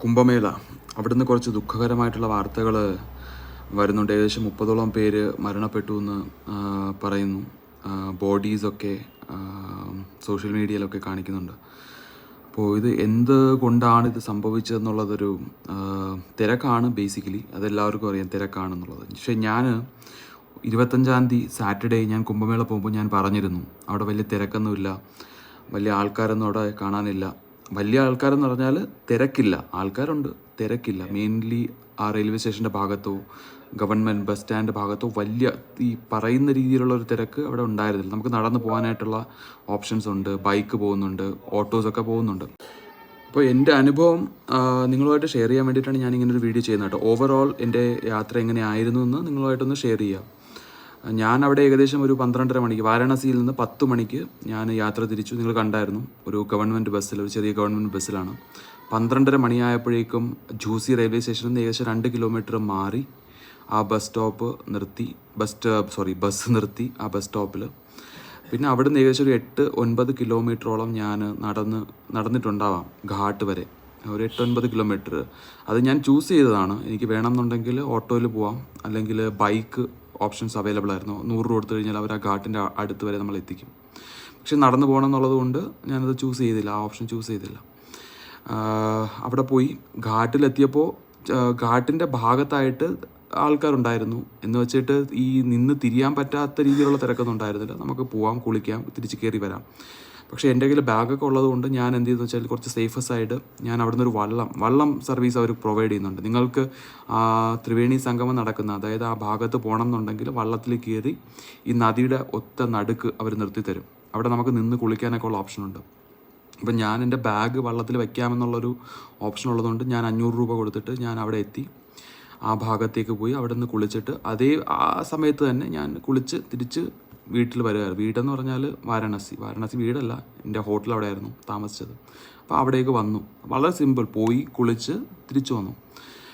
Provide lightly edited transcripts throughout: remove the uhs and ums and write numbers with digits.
കുംഭമേള അവിടുന്ന് കുറച്ച് ദുഃഖകരമായിട്ടുള്ള വാർത്തകൾ വരുന്നുണ്ട്. ഏകദേശം 30ഓളം പേര് മരണപ്പെട്ടു എന്ന് പറയുന്നു. ബോഡീസൊക്കെ സോഷ്യൽ മീഡിയയിലൊക്കെ കാണിക്കുന്നുണ്ട്. അപ്പോൾ ഇത് എന്ത് കൊണ്ടാണ് ഇത് സംഭവിച്ചതെന്നുള്ളതൊരു തിരക്കാണ്. ബേസിക്കലി അതെല്ലാവർക്കും അറിയാം, തിരക്കാണെന്നുള്ളത്. പക്ഷേ ഞാൻ 25-ാം തീയതി സാറ്റർഡേ ഞാൻ കുംഭമേള പോകുമ്പോൾ ഞാൻ പറഞ്ഞിരുന്നു, അവിടെ വലിയ തിരക്കൊന്നുമില്ല, വലിയ ആൾക്കാരൊന്നും അവിടെ കാണാനില്ല. വലിയ ആൾക്കാരെന്ന് പറഞ്ഞാൽ തിരക്കില്ല, ആൾക്കാരുണ്ട്, തിരക്കില്ല. മെയിൻലി ആ റെയിൽവേ സ്റ്റേഷൻ്റെ ഭാഗത്തോ ഗവൺമെൻറ് ബസ് സ്റ്റാൻഡ് ഭാഗത്തോ വലിയ ഈ പറയുന്ന രീതിയിലുള്ള ഒരു തിരക്ക് അവിടെ ഉണ്ടായിരുന്നില്ല. നമുക്ക് നടന്നു പോകാനായിട്ടുള്ള ഓപ്ഷൻസ് ഉണ്ട്, ബൈക്ക് പോകുന്നുണ്ട്, ഓട്ടോസൊക്കെ പോകുന്നുണ്ട്. അപ്പോൾ എൻ്റെ അനുഭവം നിങ്ങളുമായിട്ട് ഷെയർ ചെയ്യാൻ വേണ്ടിയിട്ടാണ് ഞാൻ ഇങ്ങനൊരു വീഡിയോ ചെയ്യുന്നത് കേട്ടോ. ഓവറോൾ എൻ്റെ യാത്ര എങ്ങനെയായിരുന്നു എന്ന് നിങ്ങളുമായിട്ടൊന്ന് ഷെയർ ചെയ്യാം. ഞാൻ അവിടെ ഏകദേശം ഒരു 12:30 മണിക്ക്, വാരാണസിയിൽ നിന്ന് 10 മണിക്ക് ഞാൻ യാത്ര തിരിച്ചു. നിങ്ങൾ കണ്ടായിരുന്നു, ഒരു ഗവൺമെൻറ് ബസ്സിൽ, ഒരു ചെറിയ ഗവൺമെൻറ് ബസ്സിലാണ്. 12:30 മണിയായപ്പോഴേക്കും ജൂസി റെയിൽവേ സ്റ്റേഷനിൽ നിന്ന് ഏകദേശം 2 കിലോമീറ്റർ മാറി ആ ബസ് നിർത്തി ആ ബസ് സ്റ്റോപ്പിൽ. പിന്നെ അവിടെ നിന്ന് ഏകദേശം ഒരു 8-9 കിലോമീറ്ററോളം ഞാൻ നടന്നിട്ടുണ്ടാവാം ഘാട്ട് വരെ. ഒരു 8-9 കിലോമീറ്റർ അത് ഞാൻ ചൂസ് ചെയ്തതാണ്. എനിക്ക് വേണമെന്നുണ്ടെങ്കിൽ ഓട്ടോയിൽ പോവാം, അല്ലെങ്കിൽ ബൈക്ക് ഓപ്ഷൻസ് അവൈലബിൾ ആയിരുന്നു. 100 രൂപ കൊടുത്തു കഴിഞ്ഞാൽ അവർ ആ ഘാട്ടിൻ്റെ അടുത്ത് വരെ നമ്മൾ എത്തിക്കും. പക്ഷെ നടന്നു പോകണം എന്നുള്ളത് കൊണ്ട് ഞാനത് ചൂസ് ചെയ്തില്ല, ആ ഓപ്ഷൻ ചൂസ് ചെയ്തില്ല. അവിടെ പോയി ഘാട്ടിലെത്തിയപ്പോൾ ഘാട്ടിൻ്റെ ഭാഗത്തായിട്ട് ആൾക്കാരുണ്ടായിരുന്നു. എന്ന് വെച്ചിട്ട് ഈ നിന്ന് തിരിയാൻ പറ്റാത്ത രീതിയിലുള്ള തിരക്കൊന്നും ഉണ്ടായിരുന്നില്ല. നമുക്ക് പോവാം, കുളിക്കാം, തിരിച്ച് കയറി വരാം. പക്ഷേ എൻ്റെ കയ്യിൽ ബാഗൊക്കെ ഉള്ളതുകൊണ്ട് ഞാൻ എന്ത് ചെയ്തെന്ന് വെച്ചാൽ കുറച്ച് സേഫ് സൈഡ് ഞാൻ അവിടെ നിന്നൊരു വള്ളം സർവീസ് അവർ പ്രൊവൈഡ് ചെയ്യുന്നുണ്ട്. നിങ്ങൾക്ക് ത്രിവേണി സംഗമം നടക്കുന്ന, അതായത് ആ ഭാഗത്ത് പോകണം എന്നുണ്ടെങ്കിൽ വള്ളത്തിൽ കയറി ഈ നദിയുടെ ഒത്ത നടുക്ക് അവർ നിർത്തിത്തരും. അവിടെ നമുക്ക് നിന്ന് കുളിക്കാനൊക്കെ ഉള്ള ഓപ്ഷനുണ്ട്. അപ്പം ഞാൻ എൻ്റെ ബാഗ് വള്ളത്തിൽ വയ്ക്കാമെന്നുള്ളൊരു ഓപ്ഷൻ ഉള്ളതുകൊണ്ട് ഞാൻ 500 രൂപ കൊടുത്തിട്ട് ഞാൻ അവിടെ എത്തി. ആ ഭാഗത്തേക്ക് പോയി അവിടെ നിന്ന് കുളിച്ചിട്ട് ആ സമയത്ത് തന്നെ ഞാൻ കുളിച്ച് തിരിച്ച് വീട്ടിൽ വരികയായിരുന്നു. വീടെന്ന് പറഞ്ഞാൽ വാരണാസി വീടല്ല, എൻ്റെ ഹോട്ടൽ അവിടെ ആയിരുന്നു താമസിച്ചത്. അപ്പോൾ അവിടേക്ക് വന്നു. വളരെ സിമ്പിൾ, പോയി കുളിച്ച് തിരിച്ചു വന്നു.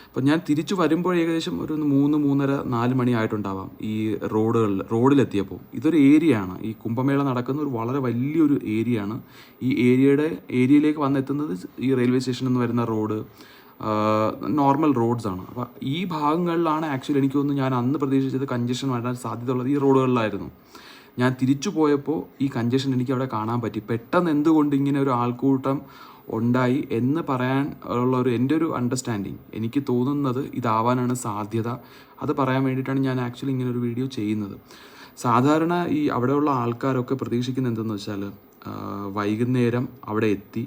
അപ്പം ഞാൻ തിരിച്ചു വരുമ്പോൾ ഏകദേശം ഒരു 3-3:30-4 മണി ആയിട്ടുണ്ടാവാം. ഈ റോഡിലെത്തിയപ്പോൾ ഇതൊരു ഏരിയയാണ്, ഈ കുംഭമേള നടക്കുന്ന ഒരു വളരെ വലിയൊരു ഏരിയയാണ്. ഈ ഏരിയയിലേക്ക് വന്നെത്തുന്നത് ഈ റെയിൽവേ സ്റ്റേഷനിൽ നിന്ന് വരുന്ന റോഡ് നോർമൽ റോഡ്സാണ്. അപ്പോൾ ഈ ഭാഗങ്ങളിലാണ് ആക്ച്വലി എനിക്ക് തോന്നുന്നു ഞാൻ അന്ന് പ്രതീക്ഷിച്ചത് കഞ്ചഷൻ വരാൻ സാധ്യതയുള്ളത് ഈ റോഡുകളിലായിരുന്നു. ഞാൻ തിരിച്ചു പോയപ്പോൾ ഈ കഞ്ചഷൻ എനിക്ക് അവിടെ കാണാൻ പറ്റി. പെട്ടെന്ന് എന്തുകൊണ്ട് ഇങ്ങനെ ഒരു ആൾക്കൂട്ടം ഉണ്ടായി എന്ന് പറയാൻ ഉള്ള എൻ്റെ ഒരു അണ്ടർസ്റ്റാൻഡിങ്, എനിക്ക് തോന്നുന്നത് ഇതാവാനാണ് സാധ്യത. അത് പറയാൻ വേണ്ടിയിട്ടാണ് ഞാൻ ആക്ച്വലി ഇങ്ങനെ ഒരു വീഡിയോ ചെയ്യുന്നത്. സാധാരണ ഈ അവിടെയുള്ള ആൾക്കാരൊക്കെ പ്രതീക്ഷിക്കുന്നത് എന്തെന്ന് വെച്ചാൽ വൈകുന്നേരം അവിടെ എത്തി